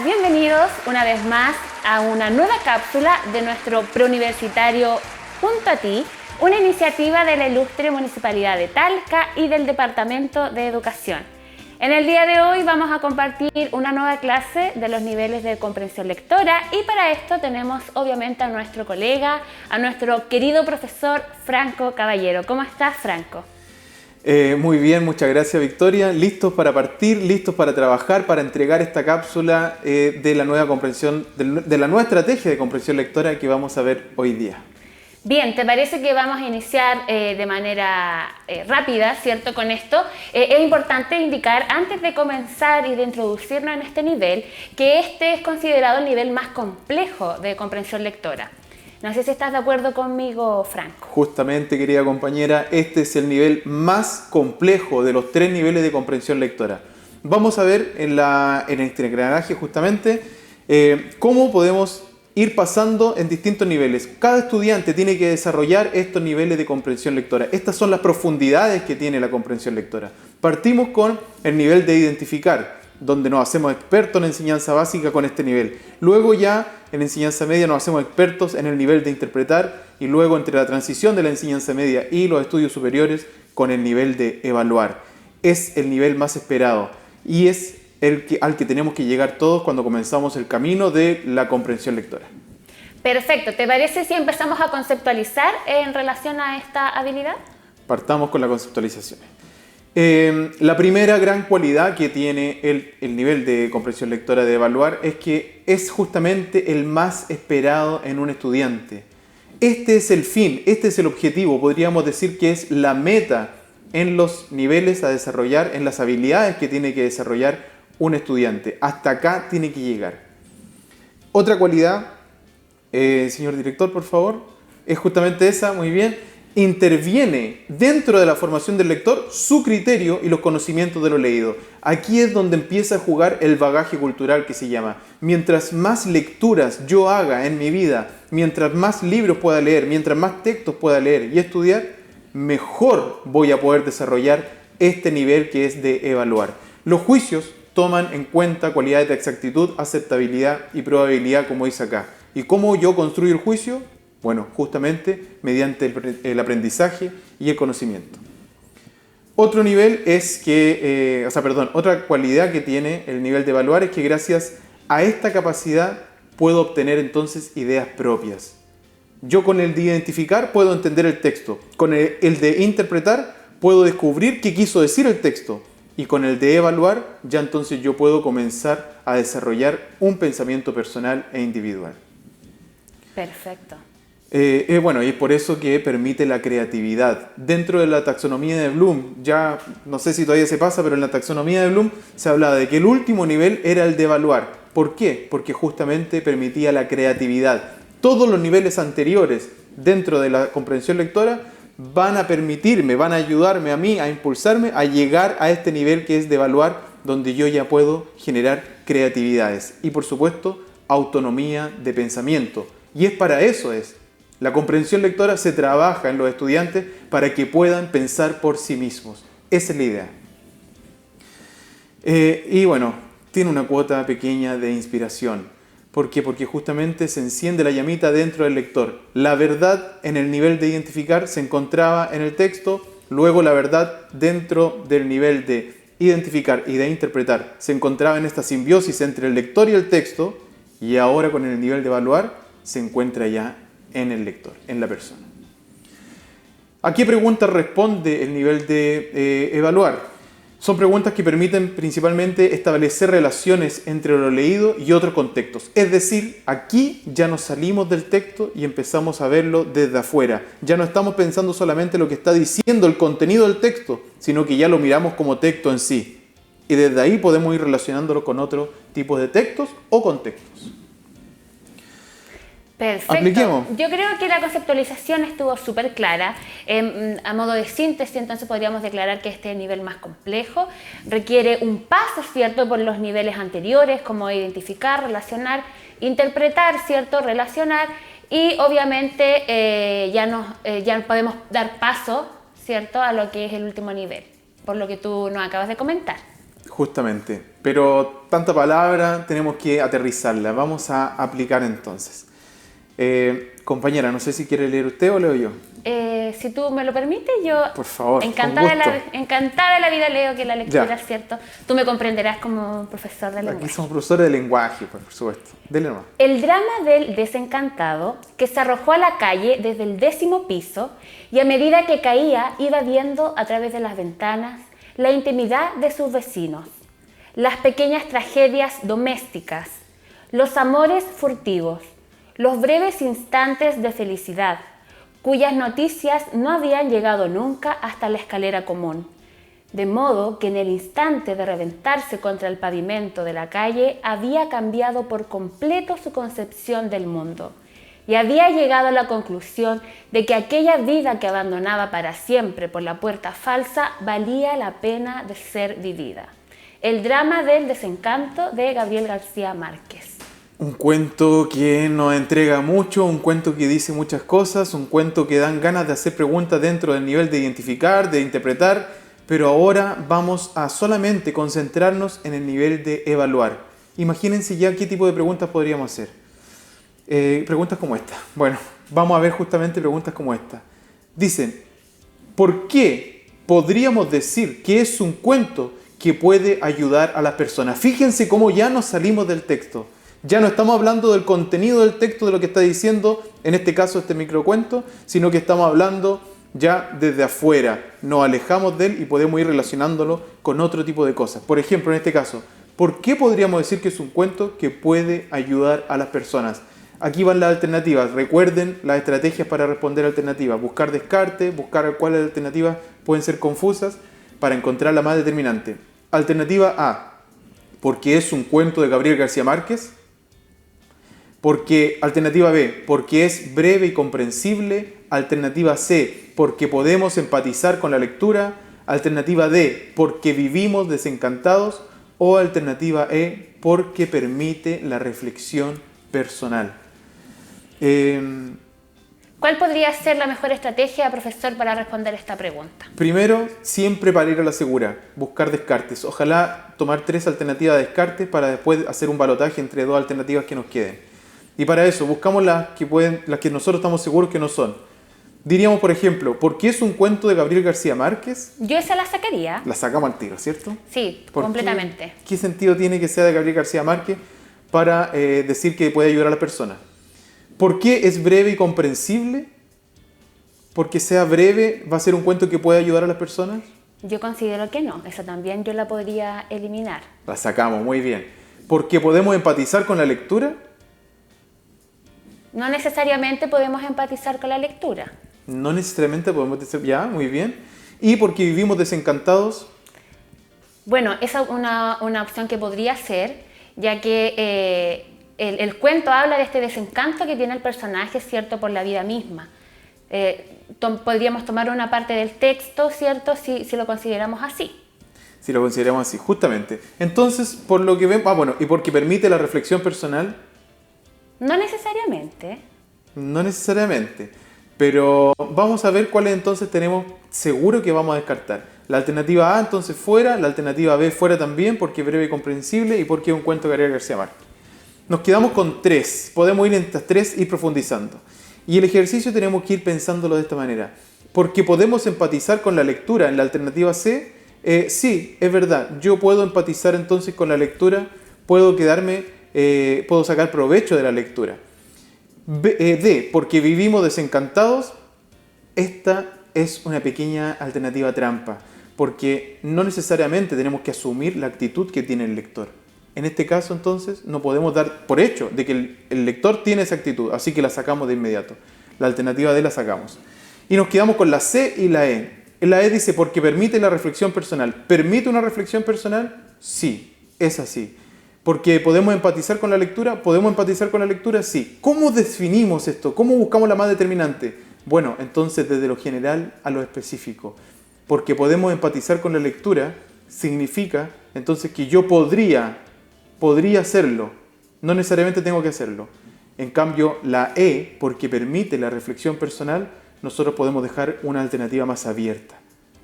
bienvenidos una vez más a una nueva cápsula de nuestro preuniversitario Junto a Ti, una iniciativa de la ilustre Municipalidad de Talca y del Departamento de Educación. En el día de hoy vamos a compartir una nueva clase de los niveles de comprensión lectora y para esto tenemos obviamente a nuestro colega, a nuestro querido profesor Franco Caballero. ¿Cómo estás, Franco? Muy bien, muchas gracias, Victoria. Listos para partir, listos para trabajar, para entregar esta cápsula de la nueva comprensión, de la nueva estrategia de comprensión lectora que vamos a ver hoy día. Bien, ¿te parece que vamos a iniciar de manera rápida, ¿cierto? Con esto es importante indicar, antes de comenzar y de introducirnos en este nivel, que este es considerado el nivel más complejo de comprensión lectora. No sé si estás de acuerdo conmigo, Franco. Justamente, querida compañera, este es el nivel más complejo de los 3 niveles de comprensión lectora. Vamos a ver en este engranaje justamente cómo podemos ir pasando en distintos niveles. Cada estudiante tiene que desarrollar estos niveles de comprensión lectora. Estas son las profundidades que tiene la comprensión lectora. Partimos con el nivel de identificar, donde nos hacemos expertos en enseñanza básica con este nivel. Luego ya en enseñanza media nos hacemos expertos en el nivel de interpretar y luego entre la transición de la enseñanza media y los estudios superiores con el nivel de evaluar. Es el nivel más esperado y es al que tenemos que llegar todos cuando comenzamos el camino de la comprensión lectora. Perfecto. ¿Te parece si empezamos a conceptualizar en relación a esta habilidad? Partamos con la conceptualización. La primera gran cualidad que tiene el nivel de comprensión lectora de evaluar es que es justamente el más esperado en un estudiante. Este es el fin, este es el objetivo, podríamos decir que es la meta en los niveles a desarrollar, en las habilidades que tiene que desarrollar un estudiante. Hasta acá tiene que llegar. Otra cualidad, señor director, por favor, es justamente esa, muy bien. Interviene dentro de la formación del lector su criterio y los conocimientos de lo leído. Aquí es donde empieza a jugar el bagaje cultural que se llama. Mientras más lecturas yo haga en mi vida, mientras más libros pueda leer, mientras más textos pueda leer y estudiar, mejor voy a poder desarrollar este nivel que es de evaluar. Los juicios toman en cuenta cualidades de exactitud, aceptabilidad y probabilidad, como dice acá. ¿Y cómo yo construyo el juicio? Bueno, justamente mediante el aprendizaje y el conocimiento. Otro nivel es que, otra cualidad que tiene el nivel de evaluar es que gracias a esta capacidad puedo obtener entonces ideas propias. Yo con el de identificar puedo entender el texto, con el de interpretar puedo descubrir qué quiso decir el texto y con el de evaluar ya entonces yo puedo comenzar a desarrollar un pensamiento personal e individual. Perfecto. Y es por eso que permite la creatividad. Dentro de la taxonomía de Bloom, ya no sé si todavía se pasa, pero en la taxonomía de Bloom se hablaba de que el último nivel era el de evaluar. ¿Por qué? Porque justamente permitía la creatividad. Todos los niveles anteriores dentro de la comprensión lectora van a permitirme, van a ayudarme a mí, a impulsarme a llegar a este nivel que es de evaluar, donde yo ya puedo generar creatividades. Y por supuesto, autonomía de pensamiento. Y es para eso La comprensión lectora se trabaja en los estudiantes para que puedan pensar por sí mismos. Esa es la idea. Tiene una cuota pequeña de inspiración. ¿Por qué? Porque justamente se enciende la llamita dentro del lector. La verdad en el nivel de identificar se encontraba en el texto, luego la verdad dentro del nivel de identificar y de interpretar se encontraba en esta simbiosis entre el lector y el texto, y ahora con el nivel de evaluar se encuentra ya en el lector, en la persona. ¿A qué preguntas responde el nivel de evaluar? Son preguntas que permiten principalmente establecer relaciones entre lo leído y otros contextos. Es decir, aquí ya nos salimos del texto y empezamos a verlo desde afuera. Ya no estamos pensando solamente lo que está diciendo el contenido del texto, sino que ya lo miramos como texto en sí. Y desde ahí podemos ir relacionándolo con otros tipos de textos o contextos. Perfecto. Apliquemos. Yo creo que la conceptualización estuvo súper clara. A modo de síntesis, entonces podríamos declarar que este es el nivel más complejo. Requiere un paso, ¿cierto?, por los niveles anteriores, como identificar, relacionar, interpretar, ¿cierto?, relacionar. Y obviamente ya podemos dar paso, ¿cierto?, a lo que es el último nivel, por lo que tú nos acabas de comentar. Justamente. Pero tanta palabra, tenemos que aterrizarla. Vamos a aplicar entonces. Compañera, no sé si quiere leer usted o leo yo. Si tú me lo permites, yo Por favor, encantada con gusto. encantada de la vida leo que la lectura, Ya. ¿cierto? Tú me comprenderás como profesor de Aquí lenguaje. somos profesores de lenguaje, pues, por supuesto. Dele nomás. El drama del desencantado que se arrojó a la calle desde el 10º piso y a medida que caía iba viendo a través de las ventanas la intimidad de sus vecinos, las pequeñas tragedias domésticas, los amores furtivos, los breves instantes de felicidad, cuyas noticias no habían llegado nunca hasta la escalera común. De modo que en el instante de reventarse contra el pavimento de la calle había cambiado por completo su concepción del mundo y había llegado a la conclusión de que aquella vida que abandonaba para siempre por la puerta falsa valía la pena de ser vivida. El drama del desencanto de Gabriel García Márquez. Un cuento que nos entrega mucho, un cuento que dice muchas cosas, un cuento que dan ganas de hacer preguntas dentro del nivel de identificar, de interpretar, pero ahora vamos a solamente concentrarnos en el nivel de evaluar. Imagínense ya qué tipo de preguntas podríamos hacer. Preguntas como esta. Bueno, vamos a ver justamente preguntas como esta. Dicen, ¿por qué podríamos decir que es un cuento que puede ayudar a las personas? Fíjense cómo ya nos salimos del texto. Ya no estamos hablando del contenido del texto, de lo que está diciendo, en este caso este microcuento, sino que estamos hablando ya desde afuera. Nos alejamos de él y podemos ir relacionándolo con otro tipo de cosas. Por ejemplo, en este caso, ¿por qué podríamos decir que es un cuento que puede ayudar a las personas? Aquí van las alternativas. Recuerden las estrategias para responder alternativas. Buscar descarte, buscar cuáles alternativas pueden ser confusas para encontrar la más determinante. Alternativa A, porque es un cuento de Gabriel García Márquez. Alternativa B, porque es breve y comprensible. Alternativa C, porque podemos empatizar con la lectura. Alternativa D, porque vivimos desencantados. O alternativa E, porque permite la reflexión personal. ¿Cuál podría ser la mejor estrategia, profesor, para responder esta pregunta? Primero, siempre para ir a la segura, buscar descartes. Ojalá tomar 3 alternativas de descartes para después hacer un balotaje entre 2 alternativas que nos queden. Y para eso, buscamos las que nosotros estamos seguros que no son. Diríamos, por ejemplo, ¿por qué es un cuento de Gabriel García Márquez? Yo esa la sacaría. La sacamos al tiro, ¿cierto? Sí, ¿Por completamente. ¿Qué sentido tiene que sea de Gabriel García Márquez para decir que puede ayudar a la persona? ¿Por qué es breve y comprensible? Porque sea breve, ¿va a ser un cuento que puede ayudar a las personas? Yo considero que no, esa también yo la podría eliminar. La sacamos, muy bien. ¿Porque podemos empatizar con la lectura? No necesariamente podemos empatizar con la lectura. No necesariamente podemos decir, ya, muy bien. ¿Y porque vivimos desencantados? Bueno, esa es una opción que podría ser, ya que el cuento habla de este desencanto que tiene el personaje, ¿cierto?, por la vida misma. Podríamos tomar una parte del texto, ¿cierto?, si lo consideramos así. Si lo consideramos así, justamente. Entonces, por lo que vemos, bueno, y porque permite la reflexión personal. No necesariamente. No necesariamente. Pero vamos a ver cuáles entonces tenemos seguro que vamos a descartar. La alternativa A entonces fuera, la alternativa B fuera también, porque es breve y comprensible y porque es un cuento de Gabriel García Márquez. Nos quedamos con 3. Podemos ir en estas 3 y ir profundizando. Y el ejercicio tenemos que ir pensándolo de esta manera. Porque podemos empatizar con la lectura en la alternativa C. Sí, es verdad. Yo puedo empatizar entonces con la lectura. Puedo sacar provecho de la lectura. D, porque vivimos desencantados. Esta es una pequeña alternativa trampa. Porque no necesariamente tenemos que asumir la actitud que tiene el lector. En este caso, entonces, no podemos dar por hecho de que el lector tiene esa actitud, así que la sacamos de inmediato. La alternativa D la sacamos. Y nos quedamos con la C y la E. La E dice, porque permite la reflexión personal. ¿Permite una reflexión personal? Sí, es así. ¿Porque podemos empatizar con la lectura? ¿Podemos empatizar con la lectura? Sí. ¿Cómo definimos esto? ¿Cómo buscamos la más determinante? Bueno, entonces, desde lo general a lo específico. Porque podemos empatizar con la lectura significa, entonces, que yo podría hacerlo, no necesariamente tengo que hacerlo. En cambio, la E, porque permite la reflexión personal, nosotros podemos dejar una alternativa más abierta.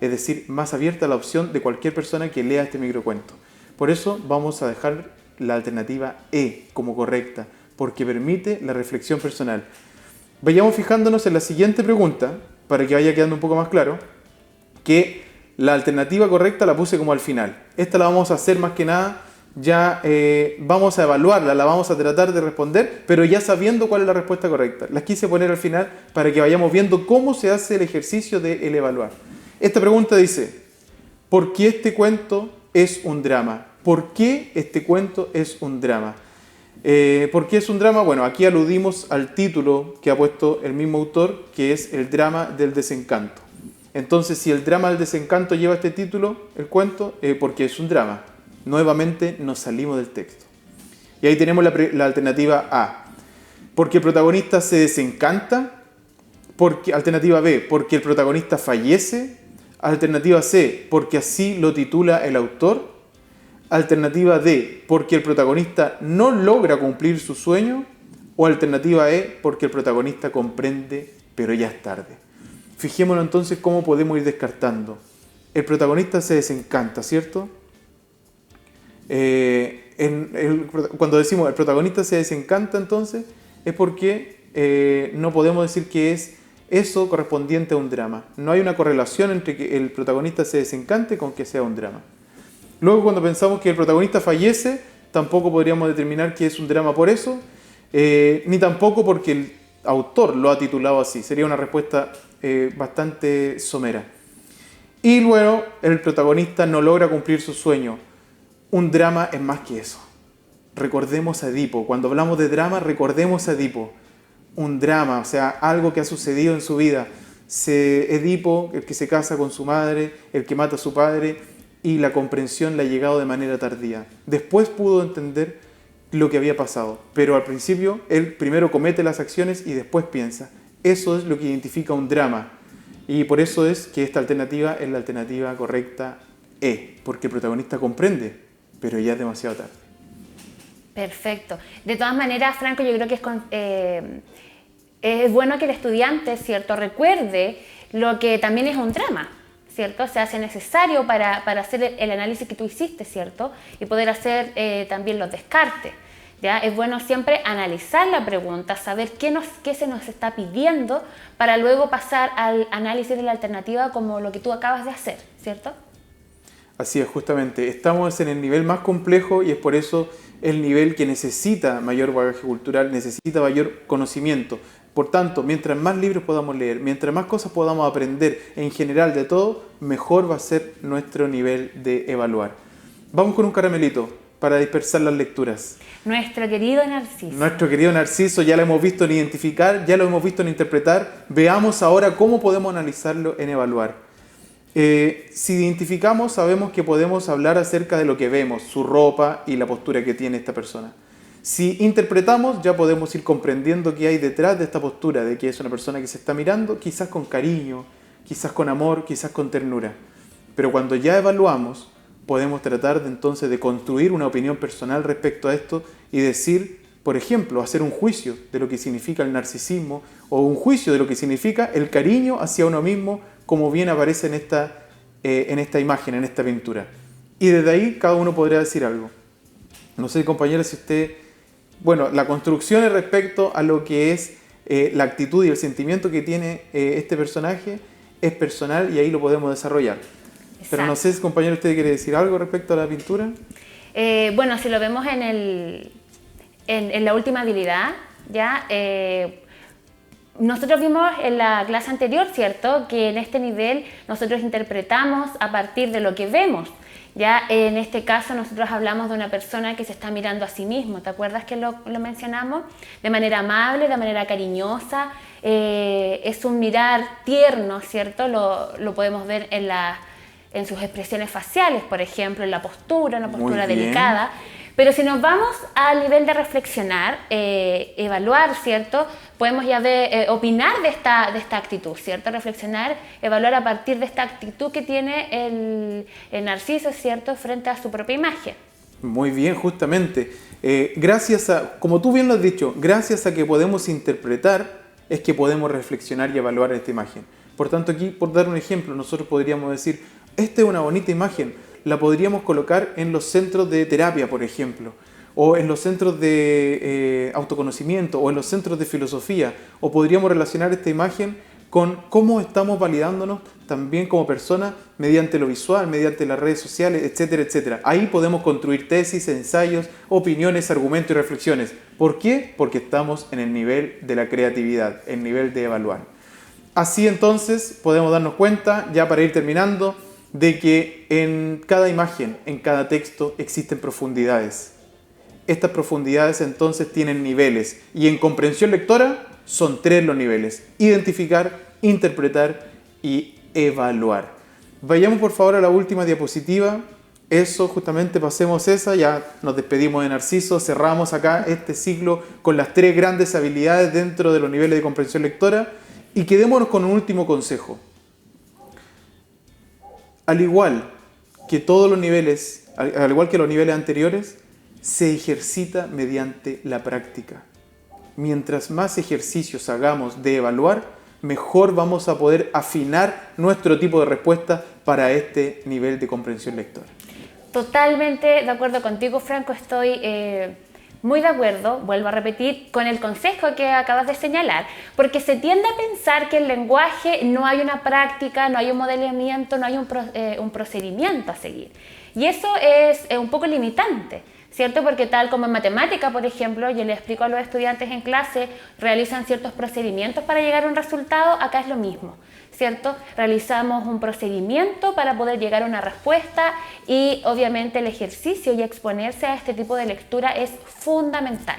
Es decir, más abierta a la opción de cualquier persona que lea este microcuento. Por eso vamos a dejar la alternativa E como correcta, porque permite la reflexión personal. Vayamos fijándonos en la siguiente pregunta, para que vaya quedando un poco más claro, que la alternativa correcta la puse como al final. Esta la vamos a hacer más que nada, ya vamos a evaluarla, la vamos a tratar de responder, pero ya sabiendo cuál es la respuesta correcta. Las quise poner al final para que vayamos viendo cómo se hace el ejercicio de el evaluar. Esta pregunta dice, ¿por qué este cuento es un drama? ¿Por qué este cuento es un drama? ¿Por qué es un drama? Bueno, aquí aludimos al título que ha puesto el mismo autor, que es el drama del desencanto. Entonces, si el drama del desencanto lleva este título, el cuento, porque es un drama. Nuevamente nos salimos del texto. Y ahí tenemos la alternativa A. Porque el protagonista se desencanta. Alternativa B, porque el protagonista fallece. Alternativa C, porque así lo titula el autor. Alternativa D, porque el protagonista no logra cumplir su sueño. O alternativa E, porque el protagonista comprende, pero ya es tarde. Fijémonos entonces cómo podemos ir descartando. El protagonista se desencanta, ¿cierto? Cuando decimos el protagonista se desencanta, entonces, es porque no podemos decir que es eso correspondiente a un drama. No hay una correlación entre que el protagonista se desencante con que sea un drama. Luego, cuando pensamos que el protagonista fallece, tampoco podríamos determinar que es un drama por eso, ni tampoco porque el autor lo ha titulado así. Sería una respuesta bastante somera. Y luego, el protagonista no logra cumplir su sueño. Un drama es más que eso. Recordemos a Edipo. Cuando hablamos de drama, recordemos a Edipo. Un drama, o sea, algo que ha sucedido en su vida. Edipo, el que se casa con su madre, el que mata a su padre, y la comprensión le ha llegado de manera tardía. Después pudo entender lo que había pasado, pero al principio él primero comete las acciones y después piensa. Eso es lo que identifica un drama. Y por eso es que esta alternativa es la alternativa correcta E, porque el protagonista comprende, pero ya es demasiado tarde. Perfecto. De todas maneras, Franco, yo creo que es bueno que el estudiante, ¿cierto?, recuerde lo que también es un drama, ¿cierto? Se hace necesario para hacer el análisis que tú hiciste, ¿cierto? Y poder hacer también los descartes, ¿ya? Es bueno siempre analizar la pregunta, saber qué se nos está pidiendo para luego pasar al análisis de la alternativa como lo que tú acabas de hacer, ¿cierto? Así es, justamente. Estamos en el nivel más complejo y es por eso el nivel que necesita mayor bagaje cultural, necesita mayor conocimiento. Por tanto, mientras más libros podamos leer, mientras más cosas podamos aprender en general de todo, mejor va a ser nuestro nivel de evaluar. Vamos con un caramelito para dispersar las lecturas. Nuestro querido Narciso. Nuestro querido Narciso, ya lo hemos visto en identificar, ya lo hemos visto en interpretar. Veamos ahora cómo podemos analizarlo en evaluar. Si identificamos, sabemos que podemos hablar acerca de lo que vemos, su ropa y la postura que tiene esta persona. Si interpretamos, ya podemos ir comprendiendo qué hay detrás de esta postura, de que es una persona que se está mirando, quizás con cariño, quizás con amor, quizás con ternura. Pero cuando ya evaluamos, podemos tratar entonces de construir una opinión personal respecto a esto y decir, por ejemplo, hacer un juicio de lo que significa el narcisismo o un juicio de lo que significa el cariño hacia uno mismo, como bien aparece en esta imagen, en esta pintura. Y desde ahí cada uno podría decir algo. No sé, compañero, si usted... Bueno, la construcción es respecto a lo que es la actitud y el sentimiento que tiene este personaje es personal y ahí lo podemos desarrollar. Exacto. Pero no sé, compañero, ¿usted quiere decir algo respecto a la pintura? Bueno, si lo vemos en la última habilidad, ¿ya? Nosotros vimos en la clase anterior, ¿cierto?, que en este nivel nosotros interpretamos a partir de lo que vemos. Ya en este caso nosotros hablamos de una persona que se está mirando a sí mismo. ¿Te acuerdas que lo mencionamos? De manera amable, de manera cariñosa. Es un mirar tierno, ¿cierto? Lo podemos ver en sus expresiones faciales, por ejemplo, en la postura, una postura delicada. Pero si nos vamos al nivel de reflexionar, evaluar, ¿cierto? Podemos ya opinar de esta actitud, ¿cierto? Reflexionar, evaluar a partir de esta actitud que tiene el Narciso, ¿cierto? Frente a su propia imagen. Muy bien, justamente. Como tú bien lo has dicho, gracias a que podemos interpretar, es que podemos reflexionar y evaluar esta imagen. Por tanto, aquí, por dar un ejemplo, nosotros podríamos decir, esta es una bonita imagen. la podríamos colocar en los centros de terapia, por ejemplo, o en los centros de autoconocimiento, o en los centros de filosofía, o podríamos relacionar esta imagen con cómo estamos validándonos también como personas mediante lo visual, mediante las redes sociales, etcétera, etcétera. Ahí podemos construir tesis, ensayos, opiniones, argumentos y reflexiones. ¿Por qué? Porque estamos en el nivel de la creatividad, el nivel de evaluar. Así entonces podemos darnos cuenta, ya para ir terminando, de que en cada imagen, en cada texto existen profundidades. Estas profundidades entonces tienen niveles y en comprensión lectora son 3 los niveles: identificar, interpretar y evaluar. Vayamos por favor a la última diapositiva. Eso, justamente pasemos esa, ya nos despedimos de Narciso, cerramos acá este ciclo con las 3 grandes habilidades dentro de los niveles de comprensión lectora y quedémonos con un último consejo. Al igual que todos los niveles, al igual que los niveles anteriores, se ejercita mediante la práctica. Mientras más ejercicios hagamos de evaluar, mejor vamos a poder afinar nuestro tipo de respuesta para este nivel de comprensión lectora. Totalmente de acuerdo contigo, Franco. Estoy muy de acuerdo, vuelvo a repetir, con el consejo que acabas de señalar, porque se tiende a pensar que el lenguaje no hay una práctica, no hay un modelamiento, no hay un procedimiento a seguir. Y eso es un poco limitante, ¿cierto? Porque tal como en matemática, por ejemplo, yo le explico a los estudiantes en clase, realizan ciertos procedimientos para llegar a un resultado, acá es lo mismo, ¿cierto? Realizamos un procedimiento para poder llegar a una respuesta y obviamente el ejercicio y exponerse a este tipo de lectura es fundamental.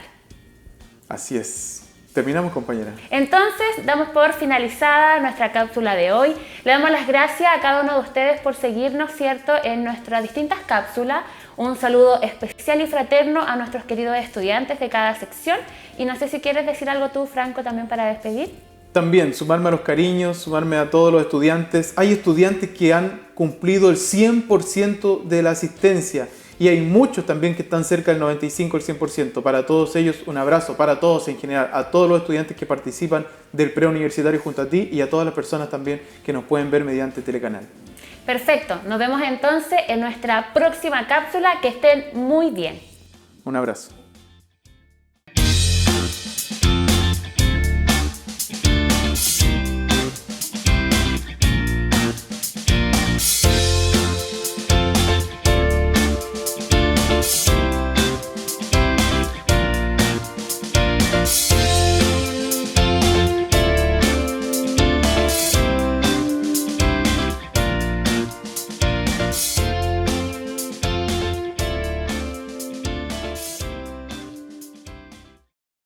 Así es. Terminamos, compañera. Entonces, damos por finalizada nuestra cápsula de hoy. Le damos las gracias a cada uno de ustedes por seguirnos, ¿cierto?, en nuestras distintas cápsulas. Un saludo especial y fraterno a nuestros queridos estudiantes de cada sección. Y no sé si quieres decir algo tú, Franco, también para despedir. También sumarme a los cariños, sumarme a todos los estudiantes. Hay estudiantes que han cumplido el 100% de la asistencia y hay muchos también que están cerca del 95, el 100%. Para todos ellos, un abrazo, para todos en general, a todos los estudiantes que participan del preuniversitario junto a ti y a todas las personas también que nos pueden ver mediante Telecanal. Perfecto, nos vemos entonces en nuestra próxima cápsula. Que estén muy bien. Un abrazo.